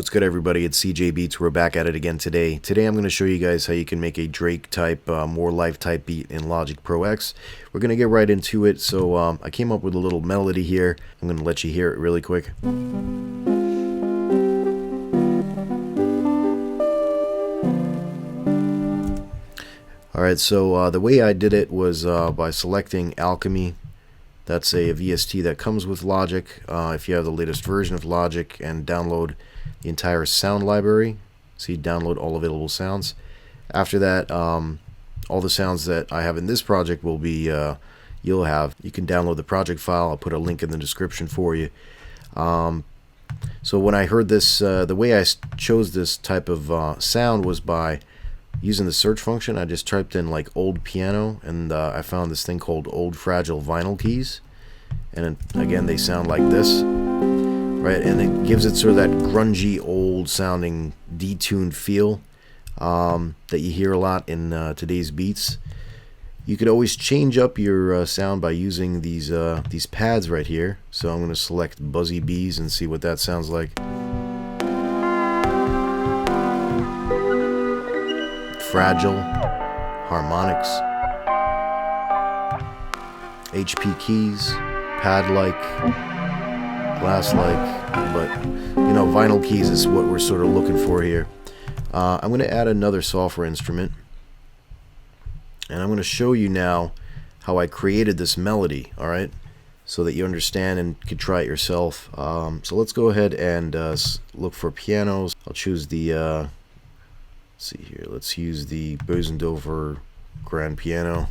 What's good, everybody? It's cjbeatz. We're back at it again today. Today I'm going to show you guys how you can make a Drake type, more life type beat in Logic Pro X. We're going to get right into it. So I came up with a little melody here. I'm going to let you hear it really quick. Alright, so the way I did it was by selecting Alchemy. That's a VST that comes with Logic. If you have the latest version of Logic, and download the entire sound library, so you download all available sounds. After that, all the sounds that I have in this project will be, you can download the project file. I'll put a link in the description for you. So when I heard this, the way I chose this type of sound was by using the search function. I just typed in like old piano, and I found this thing called old fragile vinyl keys, and again they sound like this, right? And it gives it sort of that grungy, old sounding detuned feel that you hear a lot in today's beats. You could always change up your sound by using these pads right here. So I'm going to select Buzzy Bees and see what that sounds like. Fragile, harmonics, HP keys, pad-like, glass-like, but you know, vinyl keys is what we're sort of looking for here. I'm going to add another software instrument, and I'm going to show you now how I created this melody, alright, so that you understand and can try it yourself. So let's go ahead and look for pianos. I'll choose the let's see here. Let's use the Bösendorfer grand piano.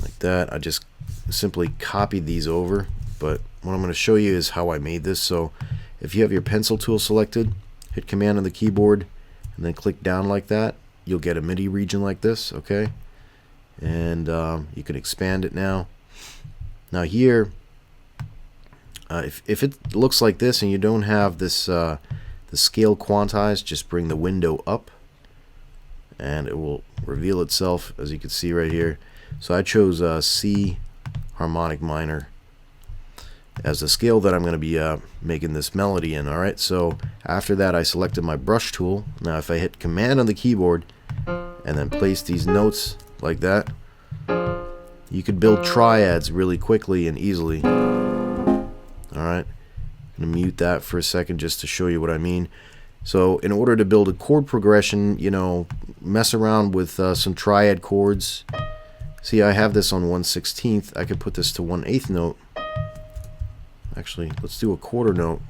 Like that. I just simply copied these over, but what I'm going to show you is how I made this. So if you have your pencil tool selected, hit Command on the keyboard, and then click down like that, you'll get a MIDI region like this, okay? And you can expand it now. Now here, if it looks like this and you don't have this the scale quantized, just bring the window up and it will reveal itself, as you can see right here. So I chose C harmonic minor as the scale that I'm going to be making this melody in. Alright, so after that I selected my brush tool. Now if I hit Command on the keyboard and then place these notes like that, you could build triads really quickly and easily. Alright, I'm going to mute that for a second just to show you what I mean. So in order to build a chord progression, you know, mess around with some triad chords. See, I have this on 1/16. I could put this to 1/8 note. Actually, let's do a quarter note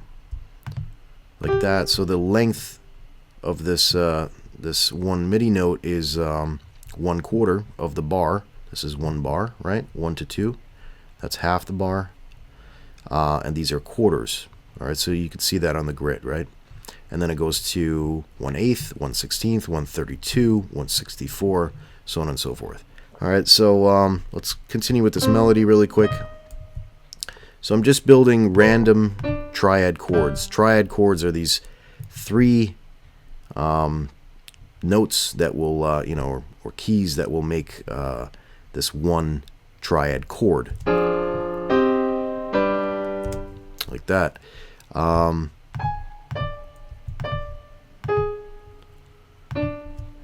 like that. So the length of this this one MIDI note is 1/4 of the bar. This is 1 bar, right? 1 to 2. That's half the bar. And these are quarters. Alright, so you can see that on the grid, right? And then it goes to 1/8, 1/16, 1/32, 1/64, so on and so forth. Alright, so let's continue with this melody really quick. So I'm just building random triad chords. Triad chords are these 3 notes that will, you know, or keys that will make this one triad chord. Like that.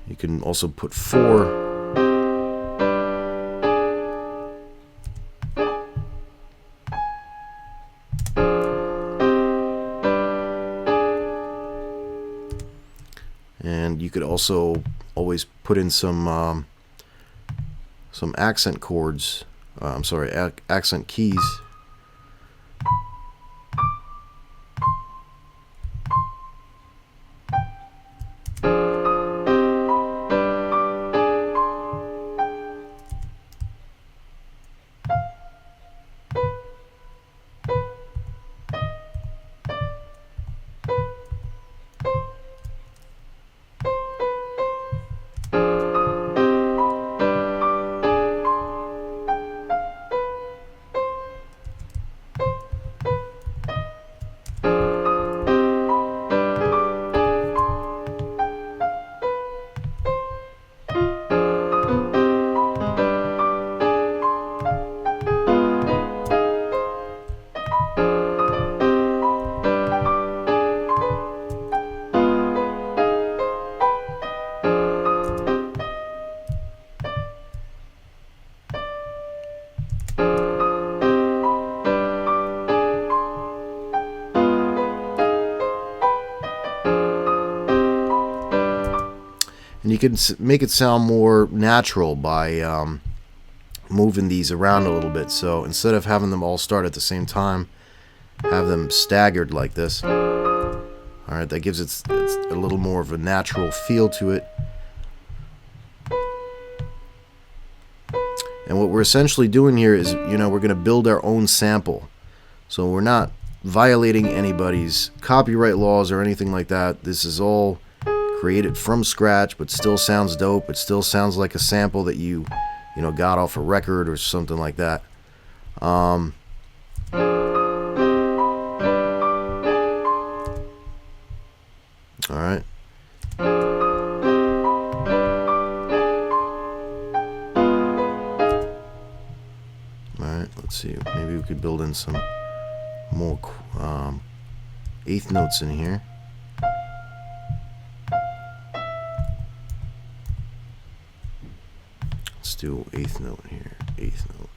You can also put 4. And you could also always put in some accent chords. I'm sorry, accent keys. And you can make it sound more natural by moving these around a little bit. So instead of having them all start at the same time, have them staggered like this. Alright, that gives it a little more of a natural feel to it. And what we're essentially doing here is, we're going to build our own sample. So we're not violating anybody's copyright laws or anything like that. This is all created from scratch, but still sounds dope. It still sounds like a sample that you got off a record or something like that. Alright. Alright, let's see. Maybe we could build in some more eighth notes in here. Let's do eighth note here. Eighth note.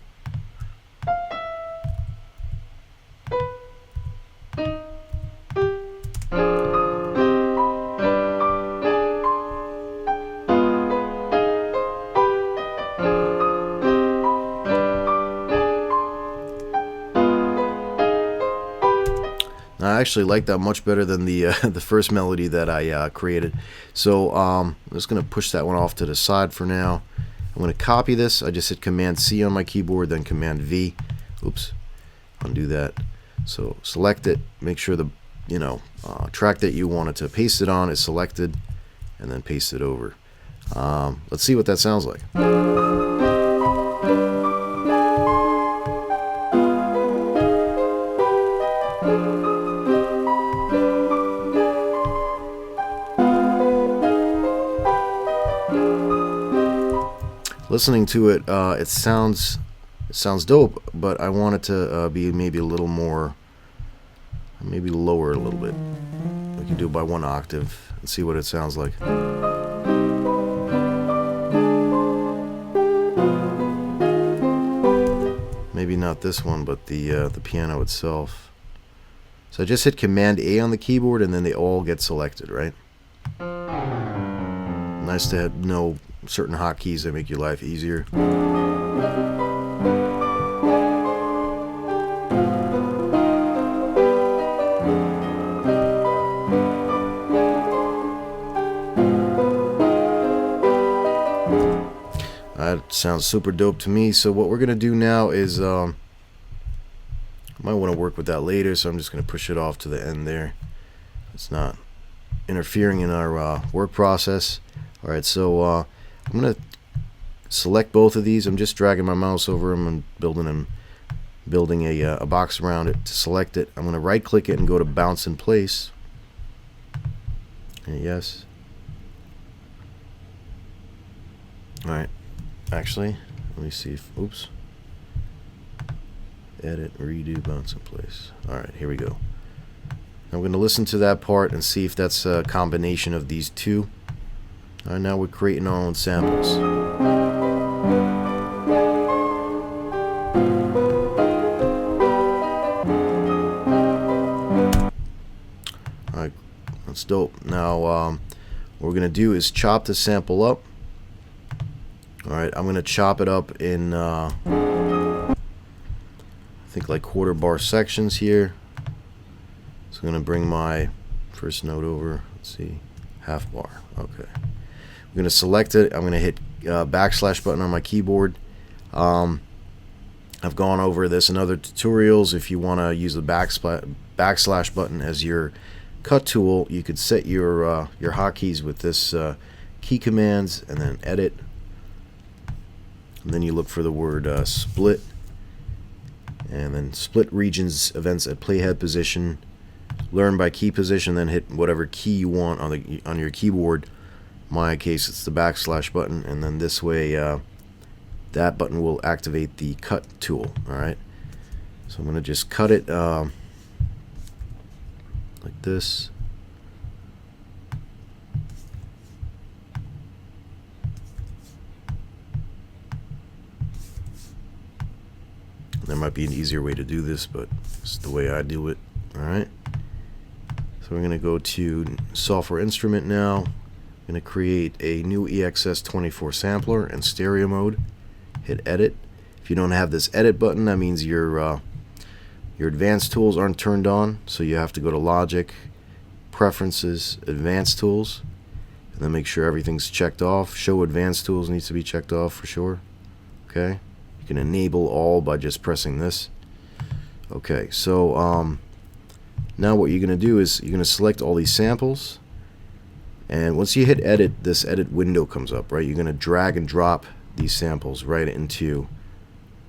I actually like that much better than the first melody that I created. So I'm just going to push that one off to the side for now. I'm going to copy this. I just hit Command C on my keyboard, then Command V. Oops, undo that. So select it. Make sure the track that you wanted to paste it on is selected, and then paste it over. Let's see what that sounds like. Listening to it, it sounds dope, but I want it to be maybe a little more, maybe lower a little bit. We can do it by 1 octave and see what it sounds like. Maybe not this one, but the piano itself. So I just hit Command A on the keyboard, and then they all get selected, right? Nice to know certain hotkeys that make your life easier. That sounds super dope to me. So what we're gonna do now is I might want to work with that later, so I'm just gonna push it off to the end there. It's not interfering in our work process. Alright, so I'm going to select both of these. I'm just dragging my mouse over them and building a box around it to select it. I'm going to right click it and go to bounce in place. And yes. Alright, actually, let me see if, oops. Edit, redo, bounce in place. Alright, here we go. I'm going to listen to that part and see if that's a combination of these two. Alright, now we're creating our own samples. Alright, that's dope. Now, what we're going to do is chop the sample up. Alright, I'm going to chop it up in, I think like quarter bar sections here. So I'm going to bring my first note over. Let's see, half bar. Okay. I'm going to select it. I'm going to hit backslash button on my keyboard. I've gone over this in other tutorials. If you want to use the backslash button as your cut tool, you could set your hotkeys with this key commands, and then edit. And then you look for the word split, and then split regions events at playhead position. Learn by key position, then hit whatever key you want on your keyboard. In my case, it's the backslash button, and then this way that button will activate the cut tool. Alright, so I'm going to just cut it like this. There might be an easier way to do this, but it's the way I do it. Alright, so we're going to go to software instrument now. I'm going to create a new EXS24 sampler in stereo mode. Hit edit. If you don't have this edit button, that means your advanced tools aren't turned on, so you have to go to Logic, Preferences, Advanced Tools, and then make sure everything's checked off. Show Advanced Tools needs to be checked off for sure. Okay, you can enable all by just pressing this. Okay, so now what you're going to do is you're going to select all these samples, and once you hit edit, this edit window comes up, right? You're going to drag and drop these samples right into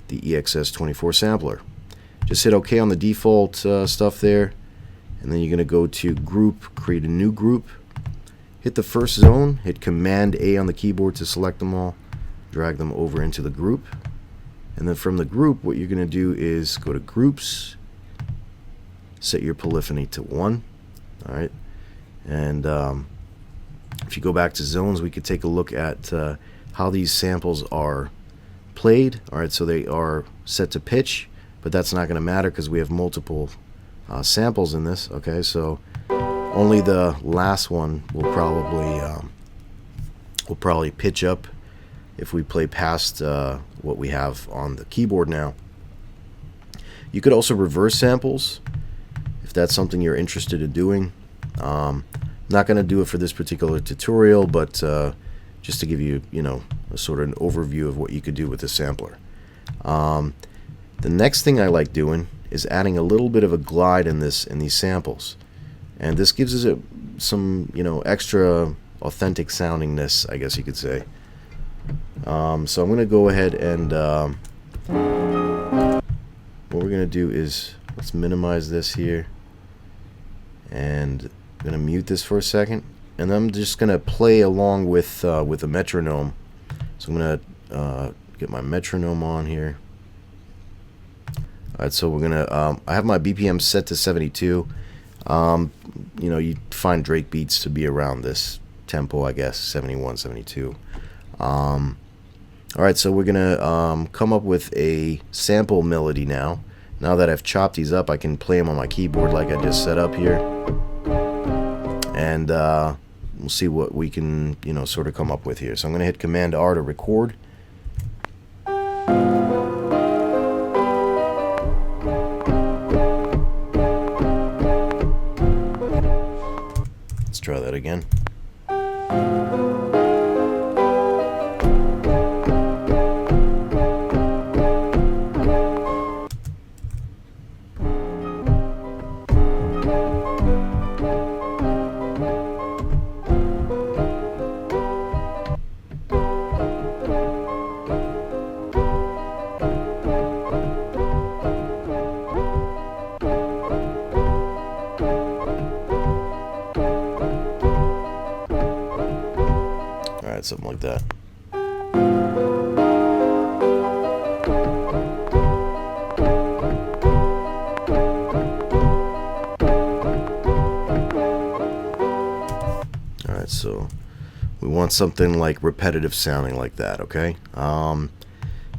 the EXS24 sampler. Just hit OK on the default stuff there, and then you're going to go to Group, create a new group, hit the first zone, hit Command A on the keyboard to select them all, drag them over into the group, and then from the group what you're going to do is go to Groups, set your polyphony to 1. Alright, and if you go back to zones, we could take a look at how these samples are played. Alright, so they are set to pitch, but that's not going to matter because we have multiple samples in this. Okay, so only the last one will probably pitch up if we play past what we have on the keyboard now. You could also reverse samples if that's something you're interested in doing. Not going to do it for this particular tutorial, but just to give you, a sort of an overview of what you could do with the sampler. The next thing I like doing is adding a little bit of a glide in these samples, and this gives us some extra authentic soundingness, I guess you could say. So I'm going to go ahead and what we're going to do is let's minimize this here, and I'm going to mute this for a second, and I'm just going to play along with a metronome. So I'm going to get my metronome on here. Alright, so we're gonna I have my BPM set to 72. You find Drake beats to be around this tempo, I guess, 71, 72. Alright, so we're gonna come up with a sample melody now. Now that I've chopped these up, I can play them on my keyboard like I just set up here, and we'll see what we can sort of come up with here. So I'm gonna hit Command R to record. Let's try that again. Something like that. Alright, so we want something like repetitive sounding like that, okay?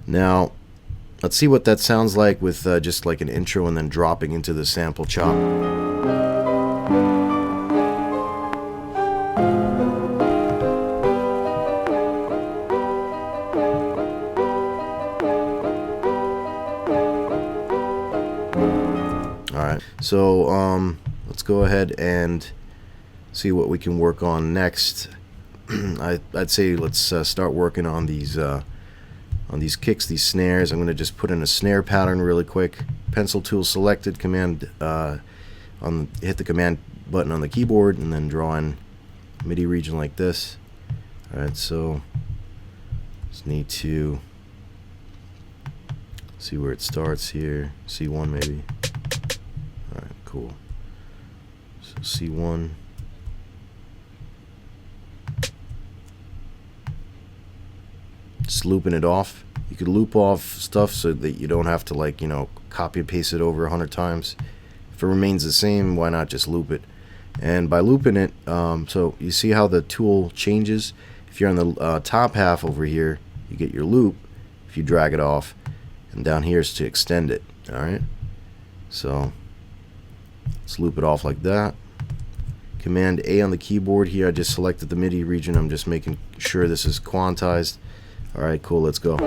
Now let's see what that sounds like with just like an intro and then dropping into the sample chop. Alright, so let's go ahead and see what we can work on next. I'd say let's start working on these kicks, these snares. I'm going to just put in a snare pattern really quick. Pencil tool selected, hit the command button on the keyboard, and then draw in MIDI region like this. Alright, so just need to see where it starts here. C1 maybe. Alright, cool. So C1. Just looping it off. You could loop off stuff so that you don't have to, like, copy and paste it over 100 times. If it remains the same, why not just loop it? And by looping it, so you see how the tool changes. If you're on the top half over here, you get your loop. If you drag it off, and down here is to extend it. Alright, so let's loop it off like that. Command A on the keyboard here. I just selected the MIDI region. I'm just making sure this is quantized. Alright, cool, let's go.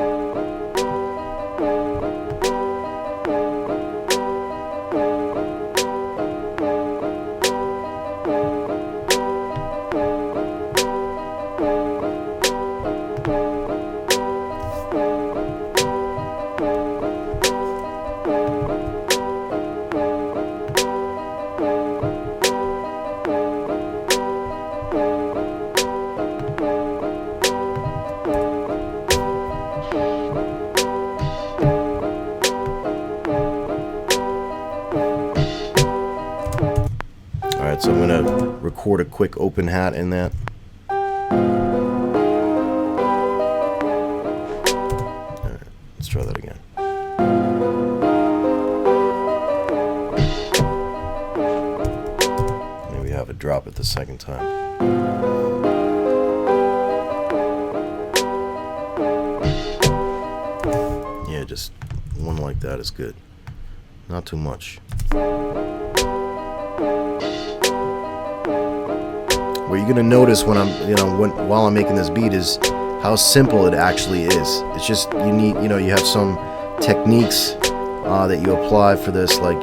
Alright, so I'm going to record a quick open hat in that. Alright, let's try that again. Maybe have a drop it the second time. Yeah, just one like that is good. Not too much. What you're gonna notice when I'm, while I'm making this beat is how simple it actually is. It's just you need, you have some techniques that you apply for this, like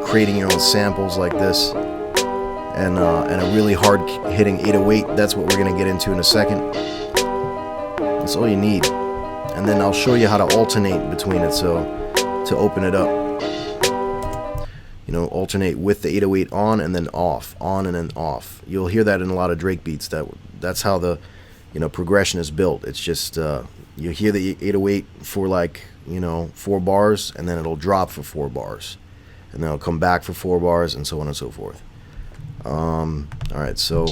creating your own samples like this, and a really hard hitting 808. That's what we're gonna get into in a second. That's all you need, and then I'll show you how to alternate between it. So to open it up. Alternate with the 808 on and then off, on and then off. You'll hear that in a lot of Drake beats. That's how the progression is built. It's just you hear the 808 for like 4 bars, and then it'll drop for 4 bars, and then it'll come back for 4 bars, and so on and so forth. All right, so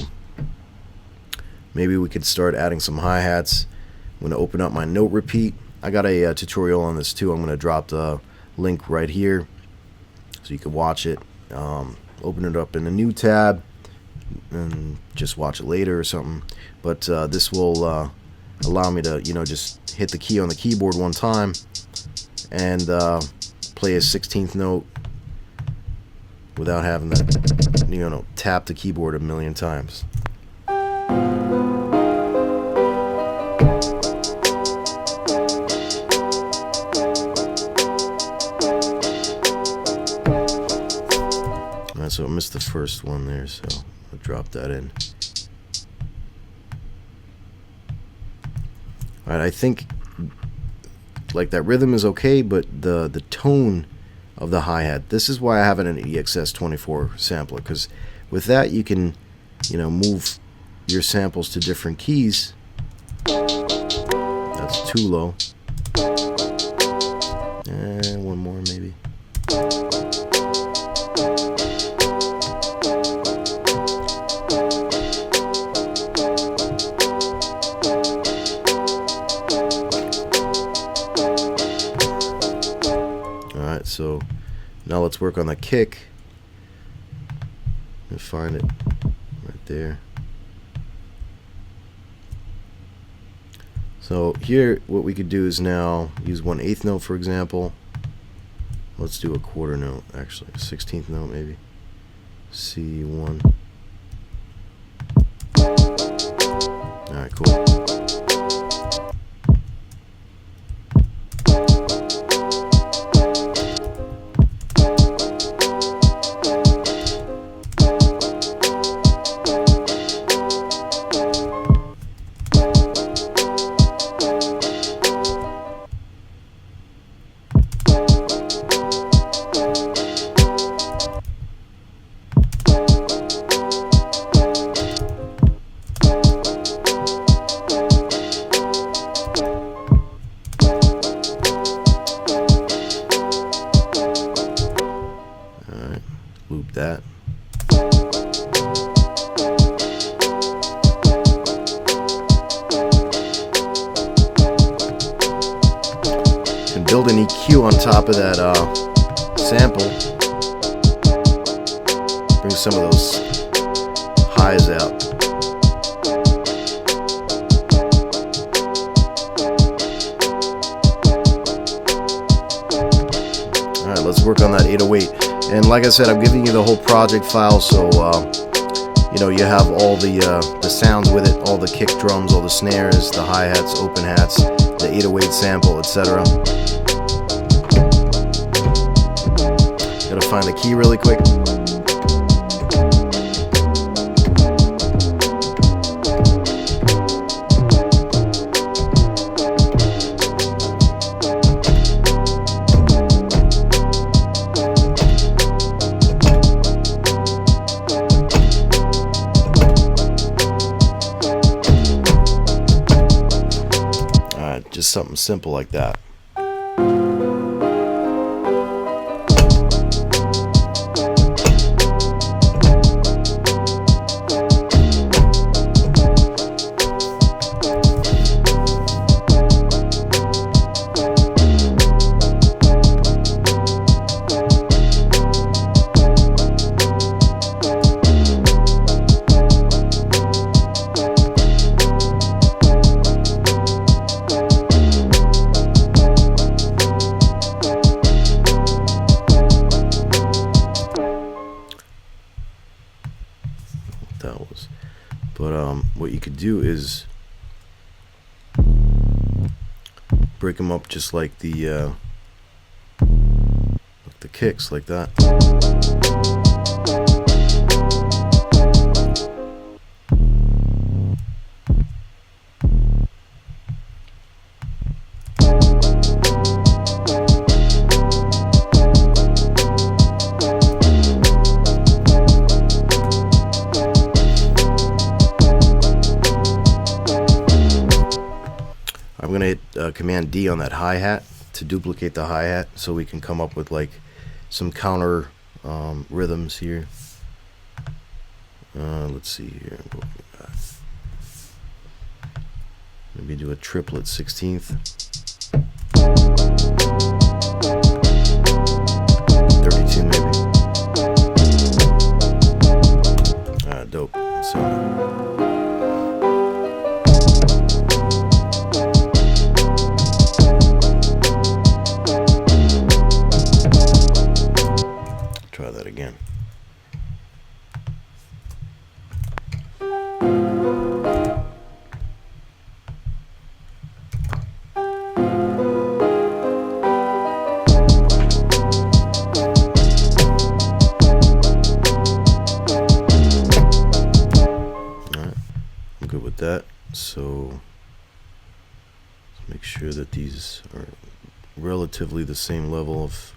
maybe we could start adding some hi-hats. I'm going to open up my note repeat. I got a tutorial on this too. I'm going to drop the link right here, so you can watch it. Open it up in a new tab and just watch it later or something. But this will allow me to just hit the key on the keyboard one time and play a 16th note without having to tap the keyboard a million times. So I missed the first one there, so I'll drop that in. Alright, I think like that rhythm is okay, but the tone of the hi-hat, this is why I have it in an EXS24 sampler, because with that you can move your samples to different keys. That's too low. And one more maybe. So now let's work on the kick and find it right there. So here what we could do is now use 1/8 note, for example. Let's do a quarter note, actually, 16th note maybe. C1. Alright, cool. Loop that. You can build an EQ on top of that sample. Bring some of those highs out. Alright, let's work on that 808. And like I said, I'm giving you the whole project file, so you know, you have all the sounds with it, all the kick drums, all the snares, the hi-hats, open hats, the 808 sample, etc. Gotta find the key really quick. Just something simple like that. That was, but what you could do is break them up just like the kicks, like that. I'm gonna hit Command D on that hi-hat to duplicate the hi-hat, so we can come up with like some counter rhythms here. Let's see here. Maybe do a triplet 16th. 32 maybe. Dope. So. Try that again. Alright, I'm good with that. So let's make sure that these are relatively the same level of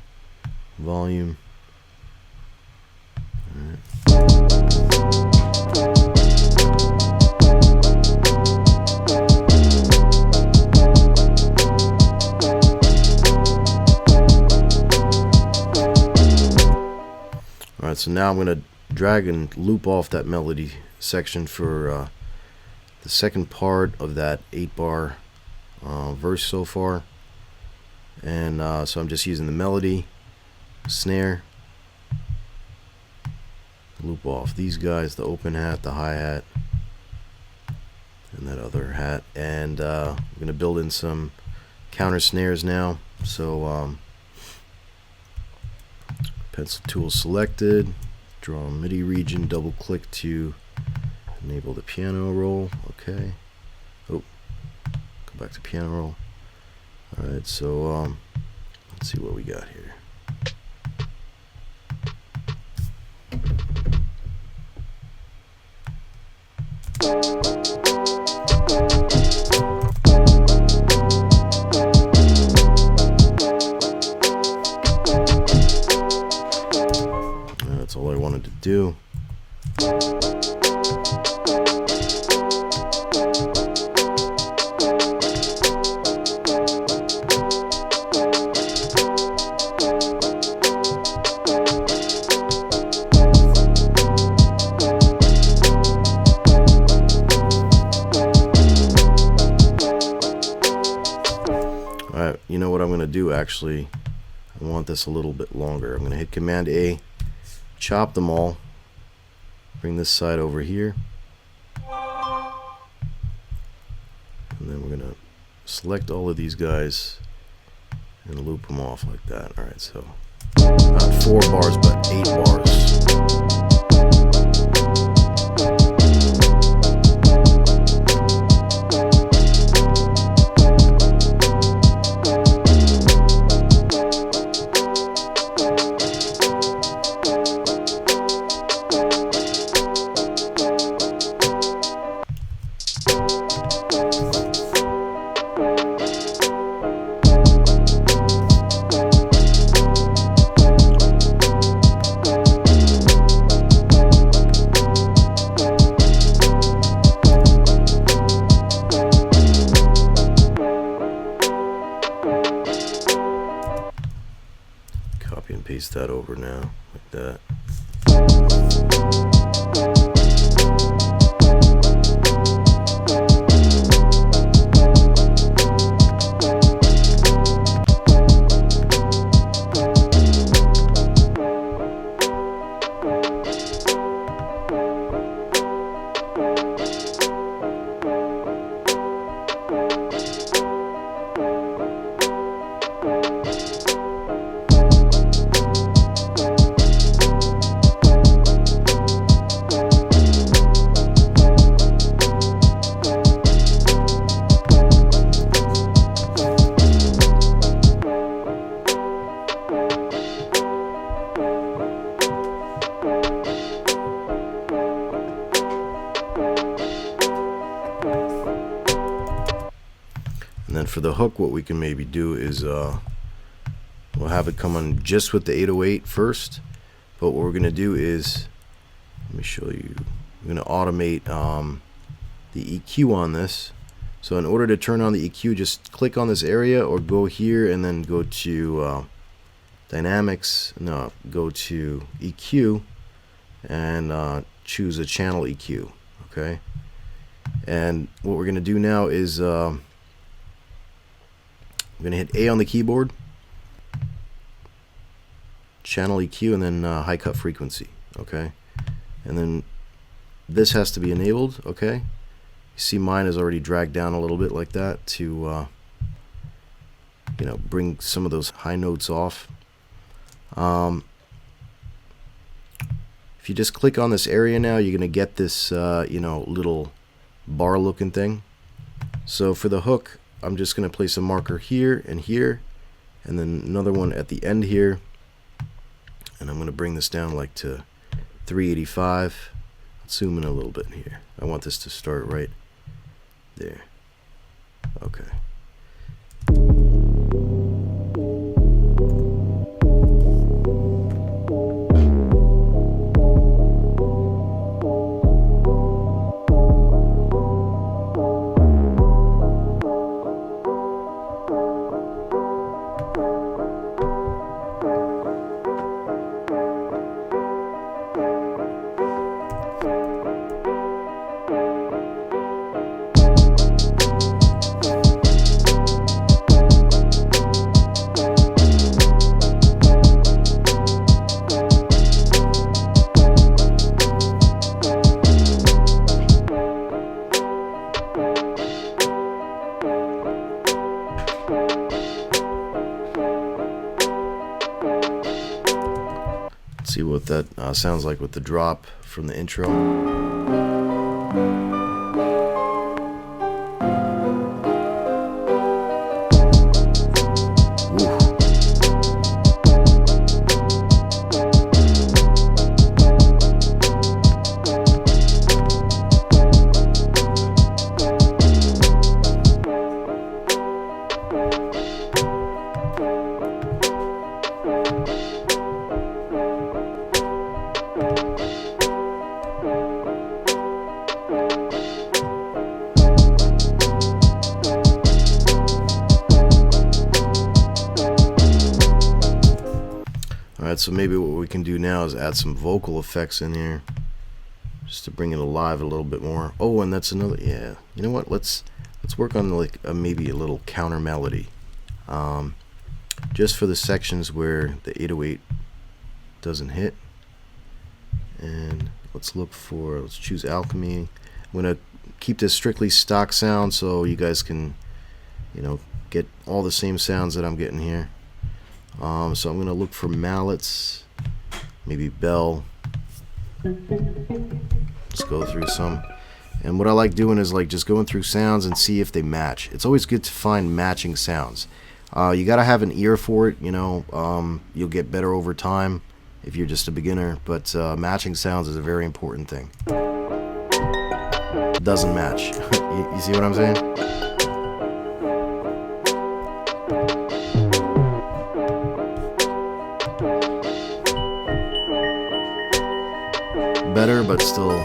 volume. Alright, so now I'm going to drag and loop off that melody section for the second part of that 8-bar verse so far. And so I'm just using the melody, snare, loop off these guys, the open hat, the hi-hat, and that other hat. And I'm going to build in some counter snares now. So pencil tool selected, draw a MIDI region, double click to enable the piano roll. Okay. Oh, go back to piano roll. Alright, so let's see what we got here. That's all I wanted to do. Alright, you know what I'm going to do actually? I want this a little bit longer. I'm going to hit Command A, chop them all, bring this side over here, and then we're going to select all of these guys and loop them off like that. Alright, so not 4 bars but 8 bars. that over now, like that. And then for the hook, what we can maybe do is we'll have it come on just with the 808 first. But what we're going to do is, let me show you, I'm going to automate the EQ on this. So in order to turn on the EQ, just click on this area or go here and then go to Dynamics, no, go to EQ and choose a channel EQ, okay? And what we're going to do now is I'm going to hit A on the keyboard, channel EQ, and then high cut frequency, okay? And then this has to be enabled, okay? You see mine is already dragged down a little bit like that to you know, bring some of those high notes off. If you just click on this area now, you're gonna get this you know, little bar looking thing. So for the hook, I'm just gonna place a marker here, and then another one at the end here, and I'm gonna bring this down like to 385. Let's zoom in a little bit here. I want this to start right there. Okay. See what that sounds like with the drop from the intro. Alright, so maybe what we can do now is add some vocal effects in here, just to bring it alive a little bit more. Oh, and that's another, yeah, you know what, let's work on like maybe a little counter melody, just for the sections where the 808 doesn't hit. And let's choose Alchemy. I'm gonna keep this strictly stock sound so you guys can, you know, get all the same sounds that I'm getting here. So I'm gonna look for mallets, maybe bell. Let's go through some. And what I like doing is like just going through sounds and see if they match. It's always good to find matching sounds. You gotta have an ear for it, you know. You'll get better over time if you're just a beginner, but matching sounds is a very important thing. It doesn't match. You see what I'm saying? Better, but still.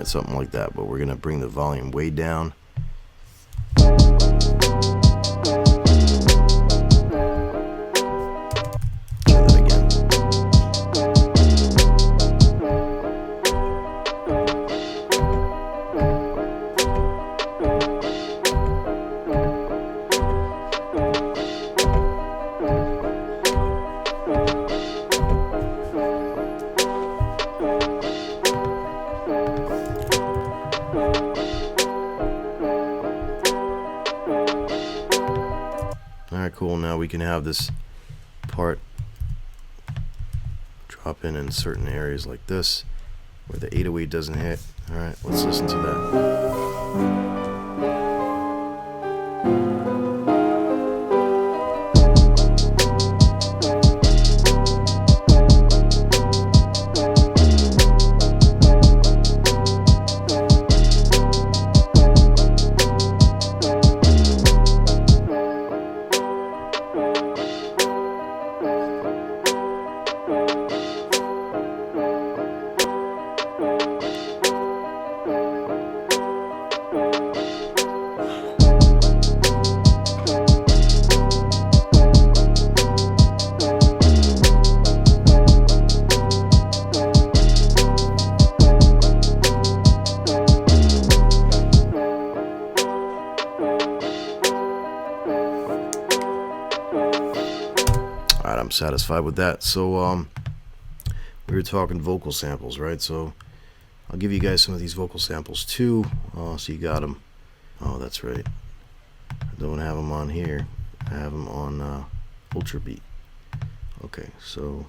Alright, something like that, but we're going to bring the volume way down. Alright, cool. Now we can have this part drop in certain areas like this where the 808 doesn't hit. Alright, let's listen to that. Alright, I'm satisfied with that. So we were talking vocal samples, right? So I'll give you guys some of these vocal samples too. So you got them. Oh, that's right. I don't have them on here. I have them on Ultra Beat. Okay, so I'm going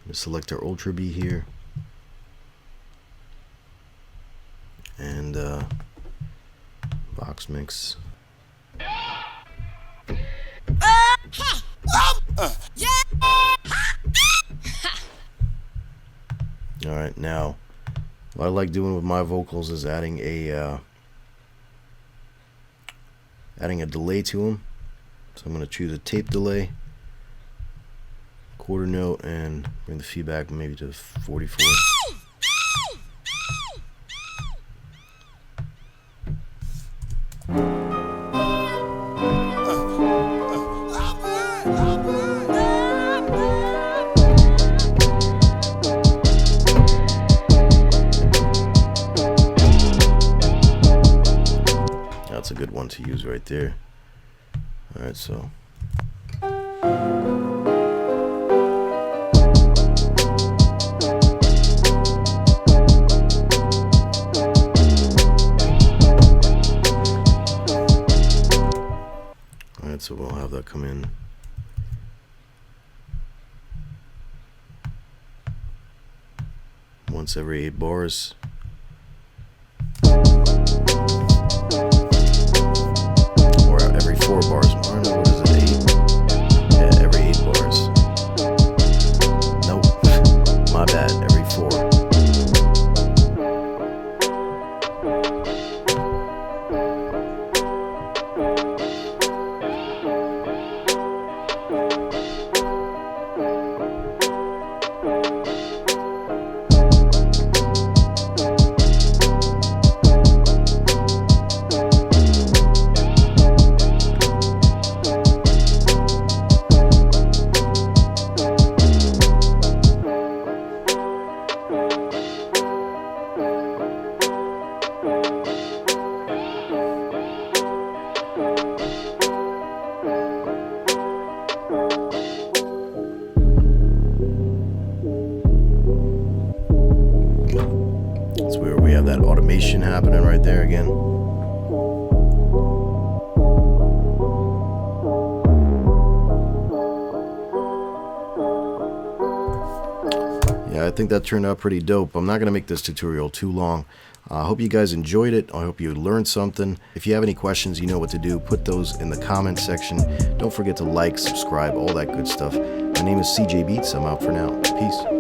to select our Ultra Beat here. And box mix. Alright, now what I like doing with my vocals is adding a delay to them. So I'm going to choose a tape delay, quarter note, and bring the feedback maybe to 44. That's a good one to use right there. Alright, so alright, so we'll have that come in. Once every 8 bars. Every 4 bars. I don't know, what is it, 8? Yeah, every 8 bars. Nope. My bad, every 4. That's where we have that automation happening right there again. Yeah, I think that turned out pretty dope. I'm not going to make this tutorial too long. I hope you guys enjoyed it. I hope you learned something. If you have any questions, you know what to do. Put those in the comment section. Don't forget to like, subscribe, all that good stuff. My name is CJ Beatz. I'm out for now. Peace.